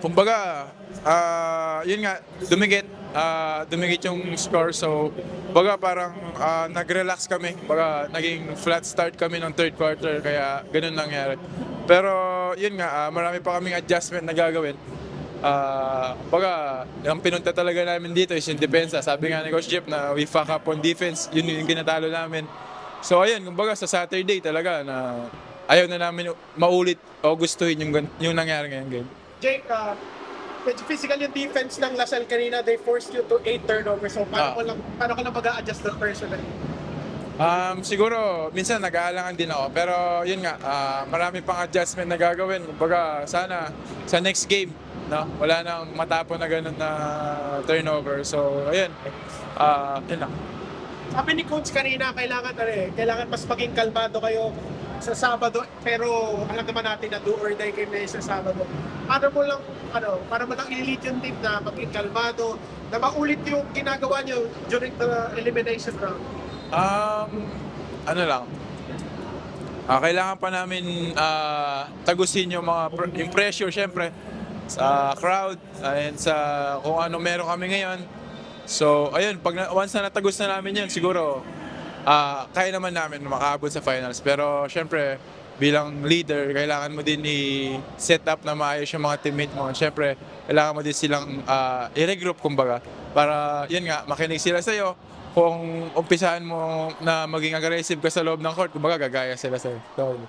Kumbaga, yun nga, dumikit yung score. So, baga parang nag-relax kami. Baga, naging flat start kami ng third quarter, kaya ganun nangyari. Pero, yun nga, marami pa kaming adjustment na gagawin. Baga, yung pinunta talaga namin dito is yung depensa. Sabi nga ni Coach Jeff na we fuck up on defense, yun yung ginatalo namin. So, ayun, kumbaga sa Saturday talaga na ayaw na namin maulit o gustuhin yung nangyari ngayong game. Jake, medyo physical yung defense ng Lasal kanina. They forced you to 8 turnovers. So, paano ka lang mag-a-adjust ng personally? Siguro, minsan nag-aalangan din ako. Pero yun nga, marami pang adjustment na gagawin. Kumbaga, sana sa next game, no, wala nang matapon na ganun na turnover. So, ayun. Yun lang. Sabi ni Coach kanina, kailangan mas maging kalmado kayo sa Sabado, pero alam naman natin na do or die kayo na sa Sabado. Para mo lang i-lead yung team na maging kalmado, na maulit yung ginagawa nyo during the elimination round? Ano lang, kailangan pa namin tagusin yung yung pressure syempre sa crowd and sa kung ano meron kami ngayon. So ayun, once na natagos na namin yun, siguro kaya naman namin makaabot sa finals. Pero syempre, bilang leader, kailangan mo din i-set up na maayos yung mga teammate mo. Syempre, kailangan mo din silang i-regroup kumbaga. Para yun nga, makinig sila sa'yo. Kung umpisahan mo na maging aggressive ka sa loob ng court, kumbaga gagaya sila sa'yo. So,